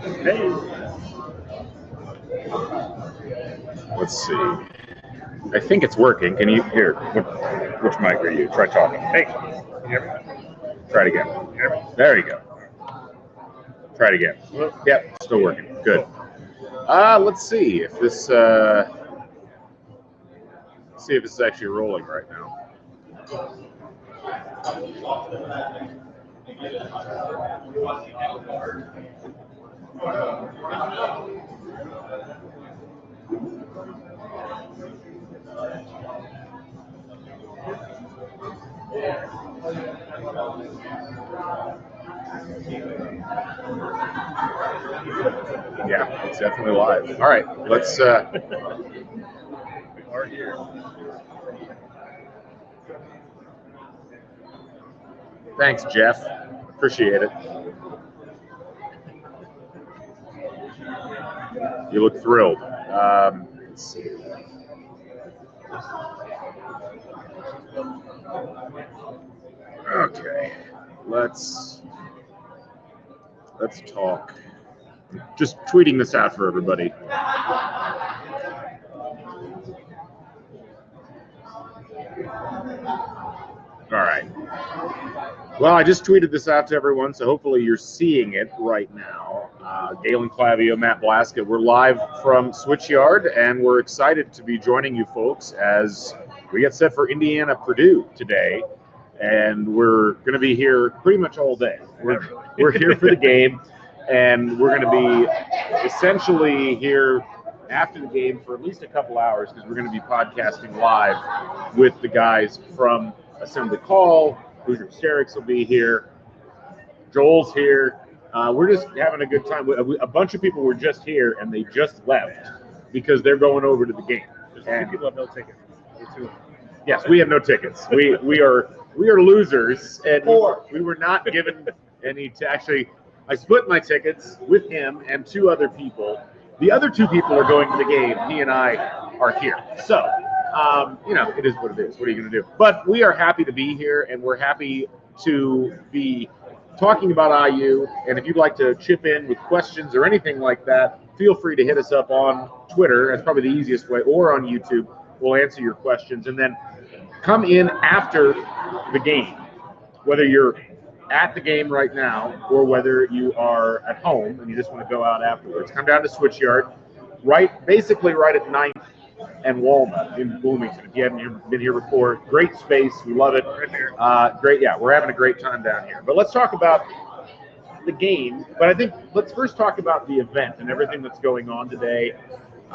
Hey. Let's see. I think it's working. Can you hear? Which mic are you? Try talking. Hey. Can you hear me? Try it again. Can you hear me? There you go. Try it again. Yep, still working. Good. Let's see if this. See if this is actually rolling right now. Yeah, it's definitely live. All right, let's. We are here. Thanks, Jeff. Appreciate it. You look thrilled. Let's see. Okay, let's talk. Just tweeting this out for everybody. All right. Well, I just tweeted this out to everyone, so hopefully you're seeing it right now. Galen Clavio, Matt Blaskett. We're live from Switchyard, and we're excited to be joining you folks as we get set for Indiana Purdue today. And we're going to be here pretty much all day. We're here for the game, and we're going to be essentially here after the game for at least a couple hours because we're going to be podcasting live with the guys from Assembly Call. Hoosier Hysterics will be here. Joel's here. We're just having a good time. A bunch of people were just here, and they just left because they're going over to the game. There's 2 people have no tickets. Yes, we have no tickets. We are losers, and we were not given any. Actually, I split my tickets with him and 2 other people. The other 2 people are going to the game. He and I are here. So, it is what it is. What are you going to do? But we are happy to be here, and we're happy to be talking about IU. And if you'd like to chip in with questions or anything like that, feel free to hit us up on Twitter. That's probably the easiest way, or on YouTube. We'll answer your questions. And then come in after the game, whether you're at the game right now or whether you are at home and you just want to go out afterwards. Come down to Switchyard, basically right at 9th and Walnut in Bloomington. If you haven't been here before, great space. We love it. Great. Yeah, we're having a great time down here. But let's talk about the game. But I think let's first talk about the event and everything that's going on today.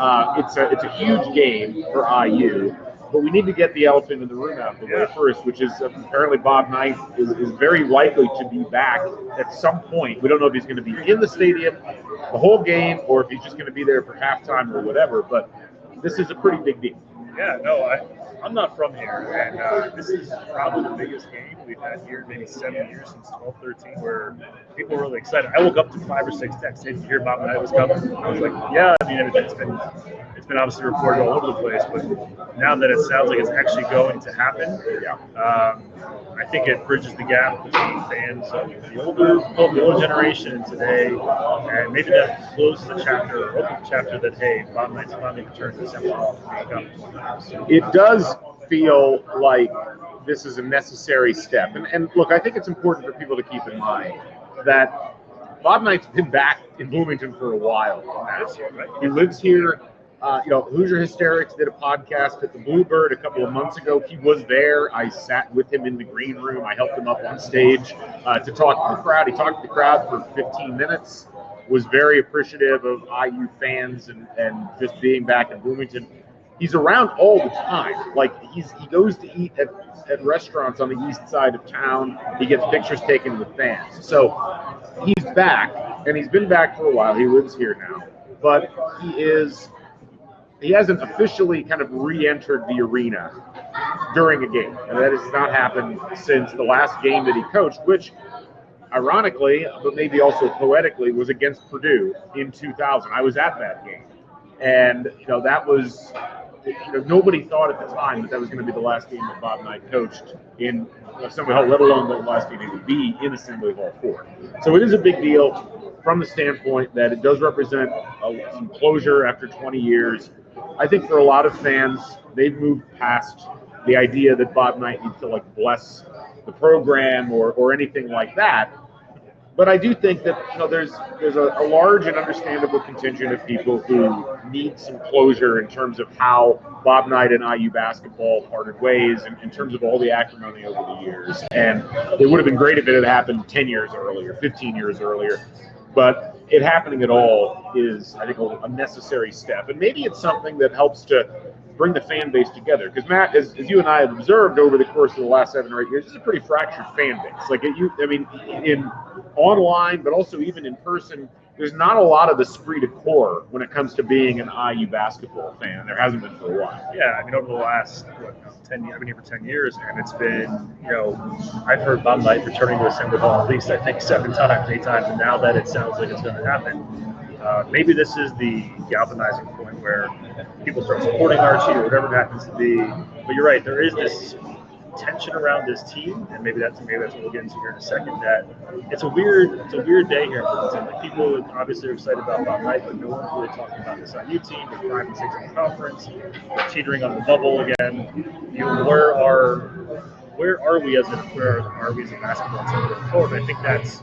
It's a huge game for IU, but we need to get the elephant in the room out of the way first, which is apparently Bob Knight is very likely to be back at some point. We don't know if he's going to be in the stadium the whole game or if he's just going to be there for halftime or whatever, but this is a pretty big deal. Yeah, no, I'm not from here, and this is probably the biggest game we've had here in maybe 7 years since 12-13, where people were really excited. I woke up to 5 or 6 texts. Did you hear Bob Knight was coming? I was like, yeah. I mean, it's been obviously reported all over the place, but now that it sounds like it's actually going to happen, I think it bridges the gap between fans of the older generation and today, and maybe that closes the chapter, or opens the chapter that, hey, Bob Knight's finally returned to the semifinals. It does feel like this is a necessary step. And look, I think it's important for people to keep in mind that Bob Knight's been back in Bloomington for a while. He lives here. Hoosier Hysterics did a podcast at the Bluebird a couple of months ago. He was there. I sat with him in the green room. I helped him up on stage to talk to the crowd. He talked to the crowd for 15 minutes, was very appreciative of IU fans and just being back in Bloomington. He's around all the time. Like he goes to eat at restaurants on the east side of town. He gets pictures taken with fans. So he's back, and he's been back for a while. He lives here now, but he hasn't officially kind of re-entered the arena during a game. And that has not happened since the last game that he coached, which ironically, but maybe also poetically, was against Purdue in 2000. I was at that game. And, that was nobody thought at the time that was going to be the last game that Bob Knight coached in Assembly Hall, let alone the last game he would be in Assembly Hall for. So it is a big deal from the standpoint that it does represent some closure after 20 years. I think for a lot of fans, they've moved past the idea that Bob Knight needs to bless the program or anything like that. But I do think that there's a large and understandable contingent of people who need some closure in terms of how Bob Knight and IU basketball parted ways, and in terms of all the acrimony over the years. And it would have been great if it had happened 10 years earlier, 15 years earlier. But it happening at all is, I think, a necessary step. And maybe it's something that helps to bring the fan base together. Because, Matt, as you and I have observed over the course of the last 7 or 8 years, it's a pretty fractured fan base. In online, but also even in person, there's not a lot of esprit de corps when it comes to being an IU basketball fan. There hasn't been for a while. Yeah, over the last 10 years, I've been here for 10 years, and it's been, I've heard Bob Knight returning to Assembly Hall at least, I think, 7 times, 8 times, and now that it sounds like it's going to happen, maybe this is the galvanizing point where people start supporting Archie or whatever it happens to be. But you're right, there is this tension around this team, and maybe that's what we'll get into here in a second. That it's a weird day here in Bloomington. People obviously are excited about Bob Knight, but no one's really talking about this IU team. They're 5-6 in the conference. They're teetering on the bubble again. Where are we as a basketball team going forward? I think that's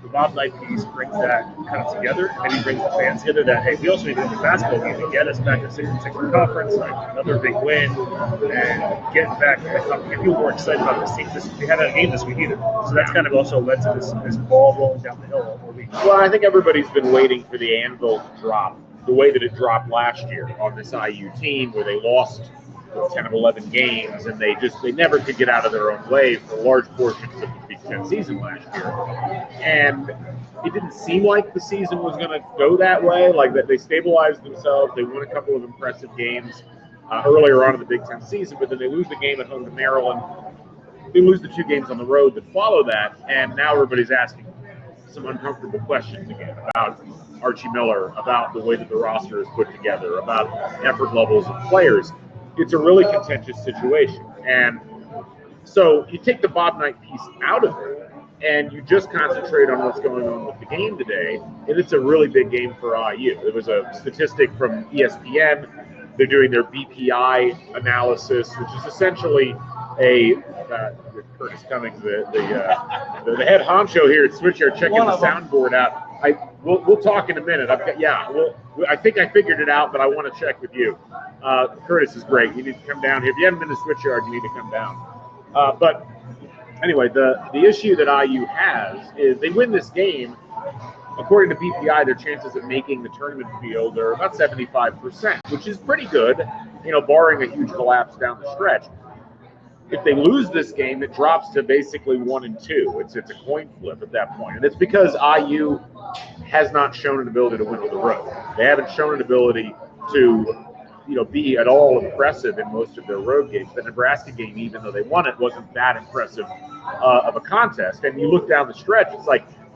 the Bob Knight piece brings that kind of together, and maybe brings the fans together that, hey, we also need to win the basketball game to get us back to 6-6 in the conference, another big win, and get back, get people more excited about this team. We haven't had a game this week either. So that's kind of also led to this ball rolling down the hill all week. Well, I think everybody's been waiting for the anvil to drop the way that it dropped last year on this IU team, where they lost 10 of 11 games, and they never could get out of their own way for large portions of the Big Ten season last year. And it didn't seem like the season was going to go that way, like that they stabilized themselves. They won a couple of impressive games earlier on in the Big Ten season, but then they lose the game at home to Maryland. They lose the 2 games on the road that follow that, and now everybody's asking some uncomfortable questions again about Archie Miller, about the way that the roster is put together, about effort levels of players. It's a really contentious situation. And so you take the Bob Knight piece out of it, and you just concentrate on what's going on with the game today, and it's a really big game for IU. There was a statistic from ESPN. They're doing their BPI analysis, which is essentially Curtis Cummings, the head honcho here at Switchyard, checking the soundboard out. We'll talk in a minute. I think I figured it out, but I want to check with you. Curtis is great. You need to come down here. If you haven't been to Switchyard, you need to come down. But anyway, the issue that IU has is they win this game. According to BPI, their chances of making the tournament field are about 75%, which is pretty good, barring a huge collapse down the stretch. If they lose this game, it drops to basically 1 and 2. It's a coin flip at that point. And it's because IU has not shown an ability to win on the road. They haven't shown an ability to be at all impressive in most of their road games. The Nebraska game, even though they won it, wasn't that impressive of a contest. And you look down the stretch, it's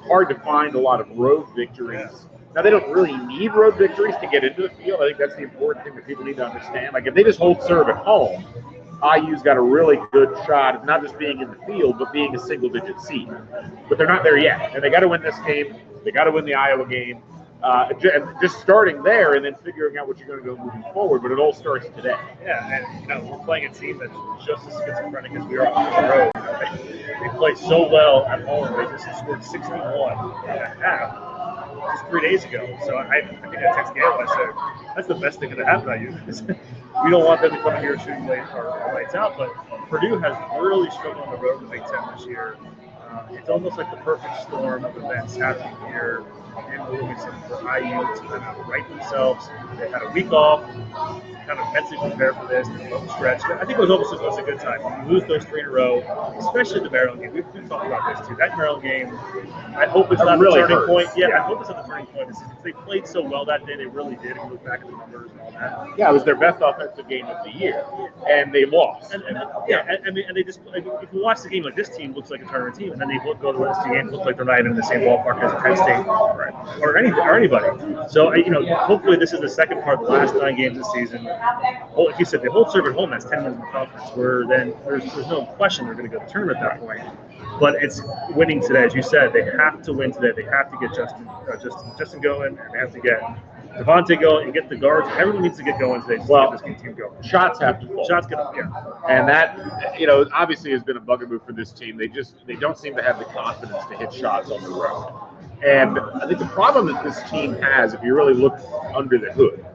hard to find a lot of road victories. Now, they don't really need road victories to get into the field. I think that's the important thing that people need to understand. If they just hold serve at home, IU's got a really good shot of not just being in the field, but being a single-digit seed. But they're not there yet. And they got to win this game. They got to win the Iowa game. Just starting there and then figuring out what you're going to go moving forward. But it all starts today. Yeah, and we're playing a team that's just as schizophrenic as we are on the road. They play so well at home. They just scored 61 and a half just 3 days ago. So I think I texted Gail. I said, that's the best thing that happened to you. We don't want them to come in here shooting our lights out, but Purdue has really struggled on the road in the Big Ten this year. It's almost like the perfect storm of events happening here in Bloomington for IU to kind of right themselves. They had a week off, kind of mentally prepare for this, the home stretch. I think it was almost a good time. You lose those 3 in a row, especially the Maryland game. We've talked about this too. That Maryland game, I hope it's not really the turning hurts. point. Yeah, I hope it's not the turning point. They played so well that day. They really did. If you look back at the numbers and all that. Yeah, it was their best offensive game of the year, and they lost. And they just, if you watch the game, this team looks like a tournament team, and then they go to the rest of the game, look like they're not even in the same ballpark as Penn State right? Or anybody. So hopefully this is the second part of the last 9 games of the season. Well, like you said, they hold serve at home. That's 10 wins in the conference. Where then there's no question they're going to go to the tournament at that point. But it's winning today, as you said. They have to win today. They have to get Justin going, and they have to get Devontae going and get the guards. Everyone needs to get going today to get this team going. Shots have to fall. Shots get up, yeah. And that, obviously has been a bugaboo for this team. They don't seem to have the confidence to hit shots on the road. And I think the problem that this team has, if you really look under the hood,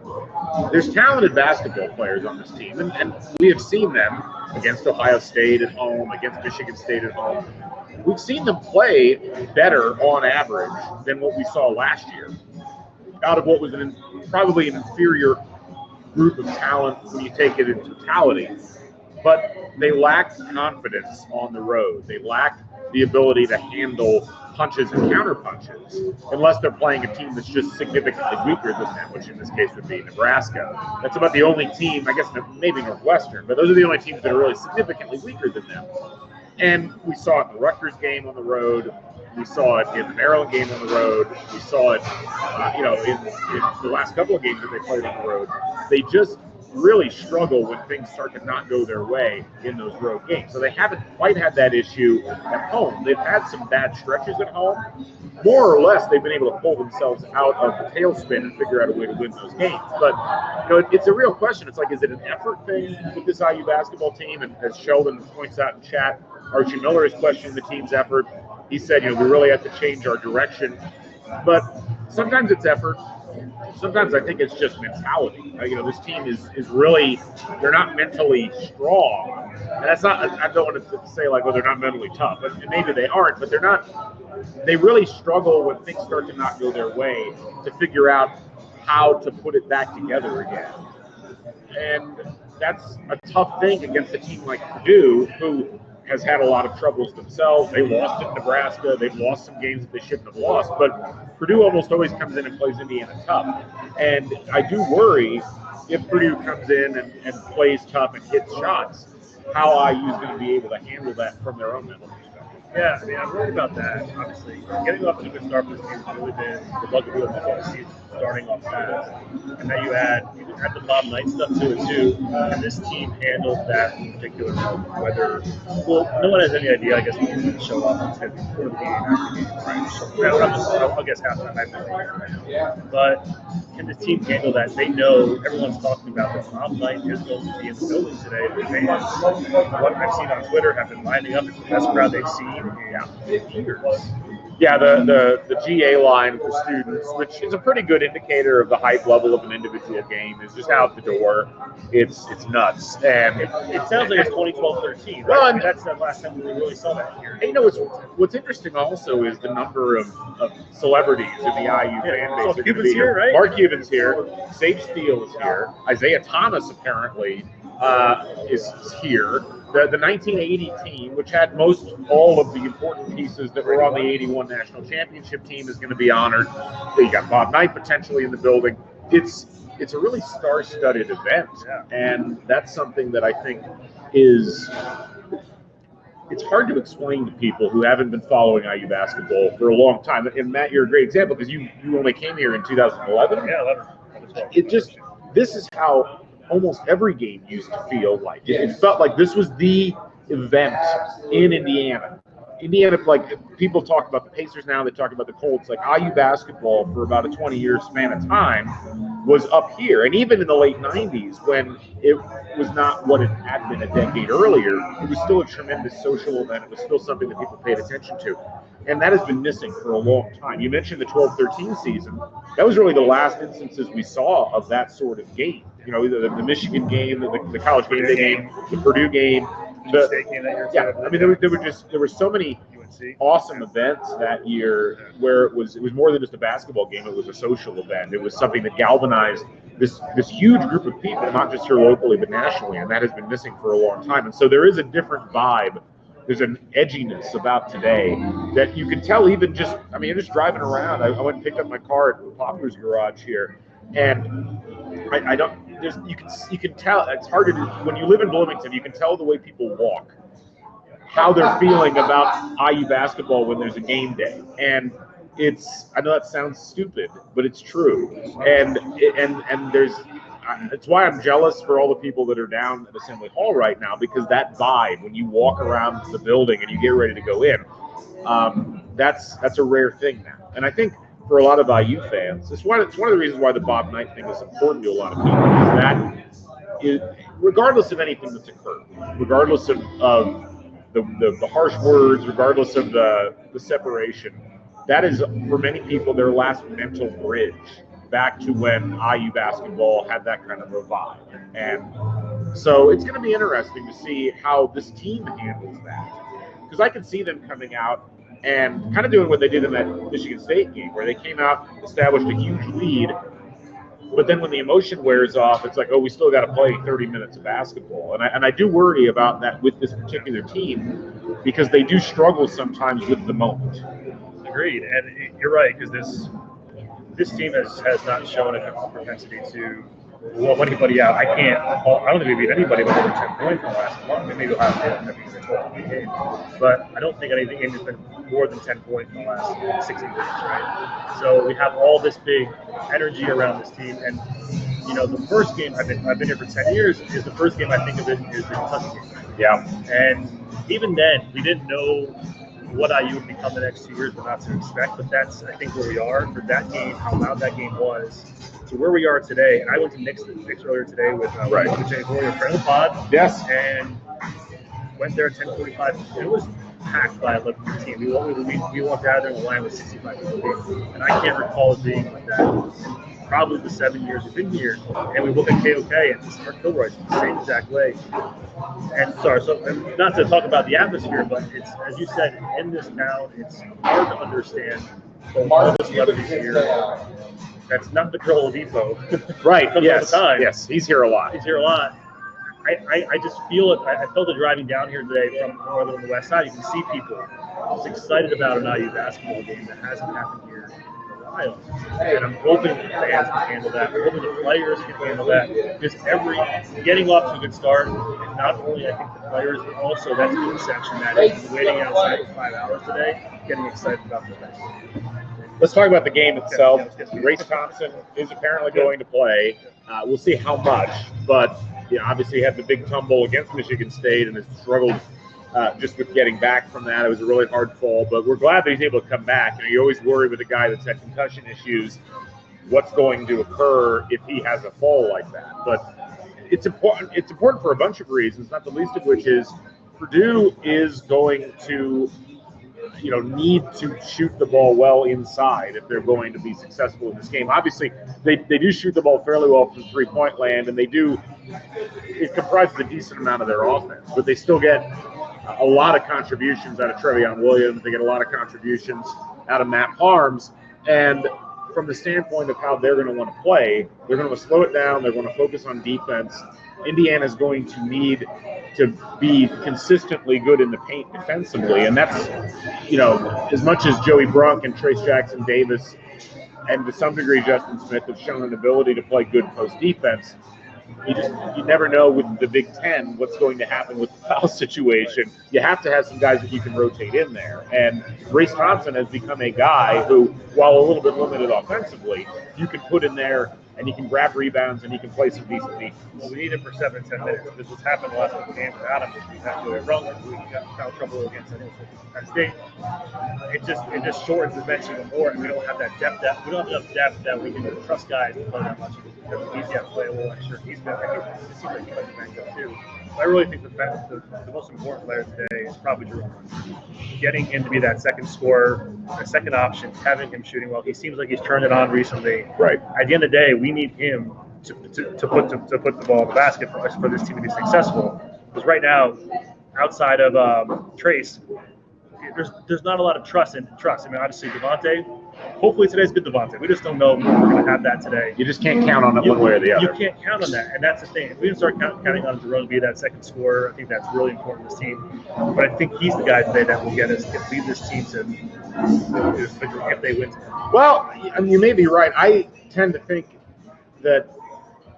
there's talented basketball players on this team, and we have seen them against Ohio State at home, against Michigan State at home. We've seen them play better on average than what we saw last year, out of what was probably an inferior group of talent when you take it in totality. But they lack confidence on the road. They lack the ability to handle punches and counter punches, unless they're playing a team that's just significantly weaker than them, which in this case would be Nebraska. That's about the only team, I guess maybe Northwestern, but those are the only teams that are really significantly weaker than them. And we saw it in the Rutgers game on the road. We saw it in the Maryland game on the road. We saw it, in the last couple of games that they played on the road. They just really struggle when things start to not go their way in those road games. So they haven't quite had that issue at home. They've had some bad stretches at home. More or less, they've been able to pull themselves out of the tailspin and figure out a way to win those games. But it's a real question. It's like, is it an effort thing with this IU basketball team? And as Sheldon points out in chat, Archie Miller is questioning the team's effort. He said, we really have to change our direction. But sometimes it's effort. Sometimes I think it's just mentality. This team is really, they're not mentally strong. And that's not, I don't want to say like, they're not mentally tough. But maybe they aren't, but they really struggle when things start to not go their way to figure out how to put it back together again. And that's a tough thing against a team like Purdue, who has had a lot of troubles themselves. They lost at Nebraska. They've lost some games that they shouldn't have lost. But Purdue almost always comes in and plays Indiana tough. And I do worry if Purdue comes in and plays tough and hits shots, how IU is going to be able to handle that from their own mental perspective. Yeah, I'm worried about that, obviously. Getting off to a good start for this team has really been the bugaboo of the season, starting off fast. And then you had the Bob Knight stuff to it, too. And this team handled that in particular moment, no one has any idea, I guess, who's going to show up. It's going to be before the game, after the game, right? I'll guess half time. But can this team handle that? They know everyone's talking about that Bob Knight is going to be in the building today. The fans, what I've seen on Twitter, have been lining up. It's the best crowd they've seen in years. Yeah, the GA line for students, which is a pretty good indicator of the hype level of an individual game, is just out the door. It's nuts. And it sounds like it's 2012-13. Right? Well, and that's the last time we really saw that here. And what's interesting also is the number of celebrities in the IU fan base. So Cuban's here, right? Mark Cuban's here. Sage Steele is here. Isaiah Thomas apparently is here. The 1980 team, which had all of the important pieces that were on the 81 national championship team, is going to be honored. You got Bob Knight potentially in the building. It's a really star-studded event, and that's something that I think it's hard to explain to people who haven't been following IU basketball for a long time. And Matt, you're a great example because you only came here in 2011. Yeah, 11. This is how almost every game used to feel like. It felt like this was the event in Indiana. Indiana, like, people talk about the Pacers now, they talk about the Colts. Like, IU basketball for about a 20-year span of time was up here. And even in the late 90s, when it was not what it had been a decade earlier, it was still a tremendous social event. It was still something that people paid attention to. And that has been missing for a long time. You mentioned the 12-13 season. That was really the last instances we saw of that sort of game. Either the Michigan game, the college game day game, the Purdue game. There were so many awesome events that year where it was more than just a basketball game. It was a social event. It was something that galvanized this huge group of people, not just here locally but nationally, and that has been missing for a long time. And so there is a different vibe. There's an edginess about today that you can tell even just driving around. I went and picked up my car at Poplar's garage here, and you can tell. It's hard to do. When you live in Bloomington, you can tell the way people walk, how they're feeling about IU basketball when there's a game day. And I know that sounds stupid, but it's true. And there's it's why I'm jealous for all the people that are down at Assembly Hall right now, because that vibe when you walk around the building and you get ready to go in, that's a rare thing now. And I think for a lot of IU fans, it's one of the reasons why the Bob Knight thing is important to a lot of people, is that regardless of anything that's occurred, regardless of the harsh words, regardless of the separation, that is, for many people, their last mental bridge back to when IU basketball had that kind of a vibe. And so it's going to be interesting to see how this team handles that. Because I can see them coming out and kind of doing what they did in that Michigan State game, where they came out, established a huge lead, but then when the emotion wears off, it's like, oh, we still got to play 30 minutes of basketball. And I do worry about that with this particular team, because they do struggle sometimes with the moment. Agreed, and you're right, because this team has not shown a propensity to blow anybody out. I don't think we beat anybody by over 10 points in the last month. Maybe we'll have to beat a 12-point game, but I don't think any game has been more than 10 points in the last 16 games, right? So we have all this big energy around this team, and the first game I've been here for 10 years is the first game I think of it is the Kentucky game. Yeah, and even then we didn't know what IU would become the next 2 years, but not to expect. But that's, I think, where we are for that game, how loud that game was, to where we are today. And I went to Nick's earlier today with Jay Warrior, friend of the pod. Yes. And went there at 10:45. It was packed by 11:15. We walked out there and the line was 65 people. And I can't recall it being like that. Probably the 7 years we've been here, and we look at KOK and Mark Kilroy's the same exact way. And not to talk about the atmosphere, but it's, as you said, in this town, it's hard to understand all the celebrities here. That's not the Girl Depot. Right. Yes. All the time. Yes. He's here a lot. I just feel it. I felt it driving down here today from northern and the west side. You can see people just excited about an IU basketball game that hasn't happened here in a while. And I'm hoping the fans can handle that. I'm hoping the players can handle that. Because getting off to a good start, and not only I think the players, but also that student section that is waiting outside for 5 hours today, getting excited about the best. Let's talk about the game itself. Grace Thompson is apparently going to play. We'll see how much, but obviously had the big tumble against Michigan State and has struggled just with getting back from that. It was a really hard fall, but we're glad that he's able to come back. You always worry with a guy that's had concussion issues, what's going to occur if he has a fall like that. But it's important. It's important for a bunch of reasons, not the least of which is Purdue is going to need to shoot the ball well inside if they're going to be successful in this game. Obviously, they do shoot the ball fairly well from three-point land, and it comprises a decent amount of their offense, but they still get a lot of contributions out of Trevion Williams. They get a lot of contributions out of Matt Harms, and from the standpoint of how they're going to want to play, they're going to slow it down. They're going to focus on defense. Indiana's going to need to be consistently good in the paint defensively, and that's, as much as Joey Brunk and Trace Jackson Davis and to some degree Justin Smith have shown an ability to play good post defense, you never know with the Big Ten what's going to happen with the foul situation. You have to have some guys that you can rotate in there. And Grace Thompson has become a guy who, while a little bit limited offensively, you can put in there and he can grab rebounds and he can play some decent defense. Well, we need him for 7 to 10 minutes. This has happened the last couple games without him. We've had to run. We got foul trouble against Penn State. It just shortens the bench even more, and we don't have that depth. We don't have enough depth that we can trust guys to play that much. He's got to play a little extra. It seems like he might be banked up too. I really think the most important player today is probably Jerome. Getting him to be that second scorer, the second option, having him shooting well. He seems like he's turned it on recently. Right. At the end of the day, we need him to put the ball in the basket for us, for this team to be successful. Because right now, outside of Trace, there's not a lot of trust. I mean, obviously Devontae. Hopefully today's good Devontae. We just don't know if we're going to have that today. You just can't count on it one way or the other. You can't count on that, and that's the thing. If we can start counting on Jerome to be that second scorer, I think that's really important to this team. But I think he's the guy today that will get us, lead this team to if they win. Well, I mean, you may be right. I tend to think that,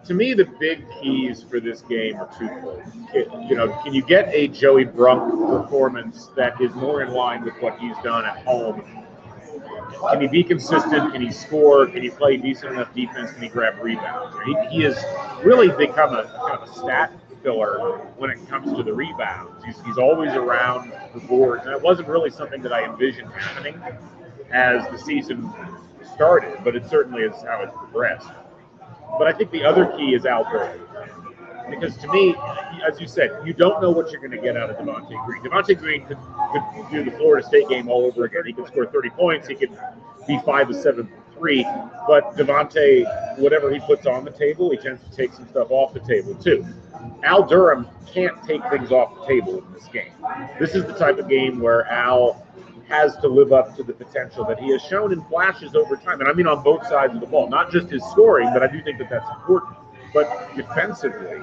to me, the big keys for this game are twofold. Can you get a Joey Brunk performance that is more in line with what he's done at home can he be consistent? Can he score? Can he play decent enough defense? Can he grab rebounds? He has really become a kind of a stat filler when it comes to the rebounds. He's always around the boards, and it wasn't really something that I envisioned happening as the season started, but it certainly is how it's progressed. But I think the other key is Al Durham. Because to me, as you said, you don't know what you're going to get out of Devontae Green. Devontae Green could do the Florida State game all over again. He could score 30 points. He could be 5 of 7 for 3. But Devontae, whatever he puts on the table, he tends to take some stuff off the table too. Al Durham can't take things off the table in this game. This is the type of game where Al has to live up to the potential that he has shown in flashes over time. And I mean on both sides of the ball, not just his scoring, but I do think that that's important. But defensively,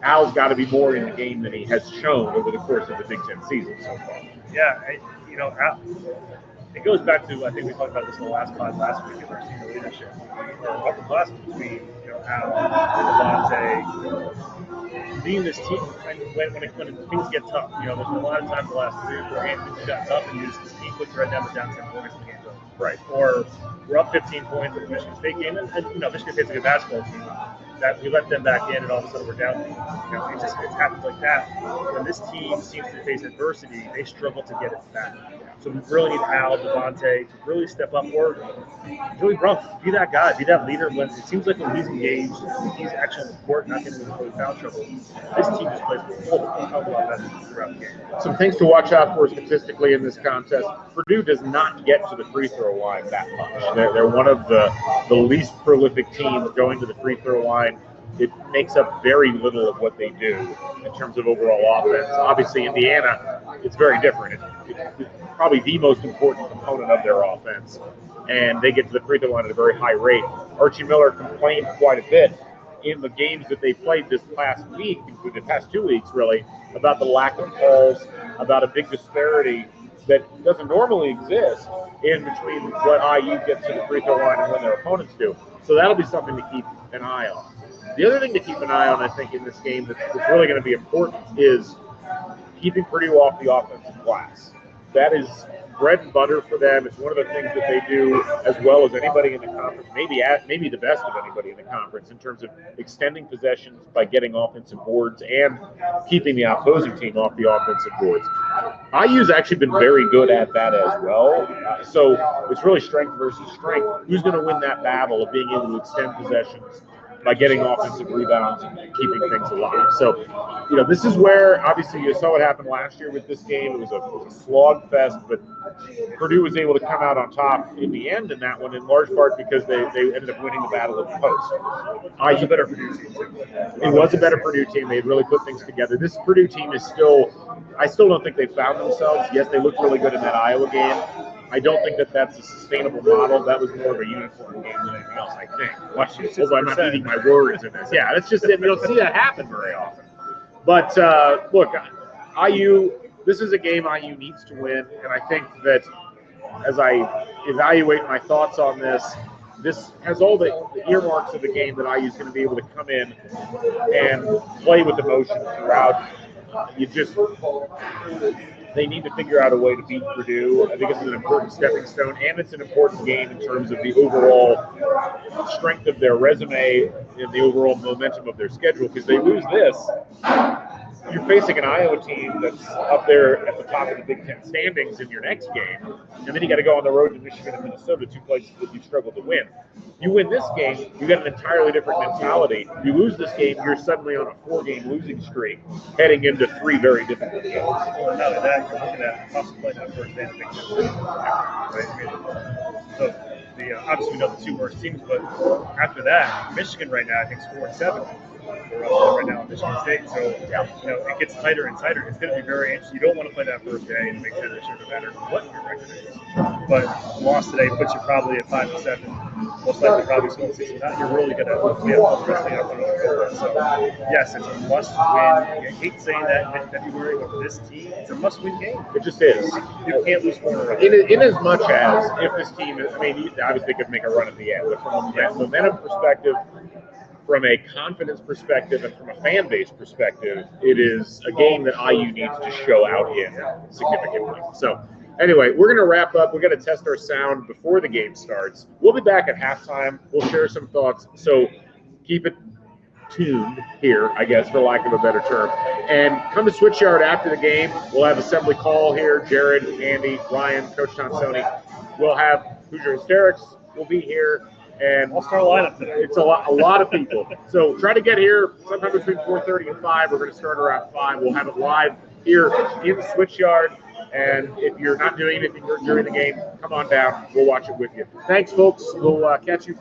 Al's got to be more in the game than he has shown over the course of the Big Ten season so far. Yeah, Al, it goes back to, I think we talked about this in the last pod last week in our senior leadership. Upper class between Al, Devontae, being this team when things get tough. There's been a lot of times the last 3 or 4 games things got tough, and this team puts right down 10 points in the game. Right. Or we're up 15 points in the Michigan State game, and Michigan State's a good basketball team. That we let them back in, and all of a sudden we're down. It happens like that. When this team seems to face adversity, they struggle to get it back. So we really need Al, Devontae to really step up, or Joey Brunk, be that guy, be that leader. When it seems like when he's engaged, he's actually on the court, not getting into foul trouble. This team just plays a hell of a lot better throughout the game. Some things to watch out for statistically in this contest. Purdue does not get to the free throw line that much. They're one of the least prolific teams going to the free throw line. It makes up very little of what they do in terms of overall offense. Obviously, Indiana, it's very different. It's probably the most important component of their offense, and they get to the free throw line at a very high rate. Archie Miller complained quite a bit in the games that they played this past week, the past 2 weeks really, about the lack of calls, about a big disparity that doesn't normally exist in between what IU gets to the free throw line and when their opponents do. So that'll be something to keep an eye on. The other thing to keep an eye on, I think, in this game that's really going to be important is keeping Purdue off the offensive glass. That is bread and butter for them. It's one of the things that they do as well as anybody in the conference, maybe the best of anybody in the conference in terms of extending possessions by getting offensive boards and keeping the opposing team off the offensive boards. IU's actually been very good at that as well. So it's really strength versus strength. Who's going to win that battle of being able to extend possessions by getting offensive rebounds and keeping things alive? So, this is where, obviously, you saw what happened last year with this game. It was a slog fest, but Purdue was able to come out on top in the end in that one, in large part because they ended up winning the battle of the post. It was a better Purdue team, too. It was a better Purdue team. They had really put things together. This Purdue team is I still don't think they found themselves. Yes, they looked really good in that Iowa game. I don't think that that's a sustainable model. That was more of a uniform game than anything else, I think. Watch this. Hold on, I'm not eating my words in this. Yeah, that's just it. You don't see that happen very often. But, look, IU, this is a game IU needs to win. And I think that as I evaluate my thoughts on this has all the earmarks of the game that IU is going to be able to come in and play with emotion throughout. They need to figure out a way to beat Purdue. I think it's an important stepping stone, and it's an important game in terms of the overall strength of their resume and the overall momentum of their schedule. Because they lose this, you're facing an Iowa team that's up there at the top of the Big Ten standings in your next game, and then you got to go on the road to Michigan and Minnesota, 2 places that you've struggled to win. You win this game, you get an entirely different mentality. You lose this game, you're suddenly on a 4-game losing streak, heading into 3 very difficult games. Well, not only that, you're looking at possibly that first day of the Big Ten. Right? So obviously we know the 2 worst teams, but after that, Michigan right now I think is 4-7. We're up right now in Michigan State, so it gets tighter and tighter. It's going to be very interesting. You don't want to play that first day and make sure no matter what your record is. But loss today puts you probably at 5-7. Most likely probably scoring 6-9. You're really going to be able to rest the afternoon. So yes, it's a must-win. I hate saying that in February, but for this team, it's a must-win game. It just is. You can't lose 4 in a row. In as much as if this team, obviously they could make a run at the end, but from a momentum perspective, from a confidence perspective, and from a fan base perspective, it is a game that IU needs to show out in significantly. So Anyway, we're going to wrap up. We're going to test our sound before the game starts. We'll be back at halftime. We'll share some thoughts. So keep it tuned here, I guess, for lack of a better term. And come to Switchyard after the game. We'll have assembly call here. Jared, Andy, Ryan, Coach Tonsoni. We'll have Hoosier Hysterics will be here. And All-star lineup today. It's a lot of people. So try to get here sometime between 4:30 and 5. We're going to start around 5. We'll have it live here in the Switchyard. And if you're not doing anything during the game, come on down. We'll watch it with you. Thanks, folks. We'll catch you.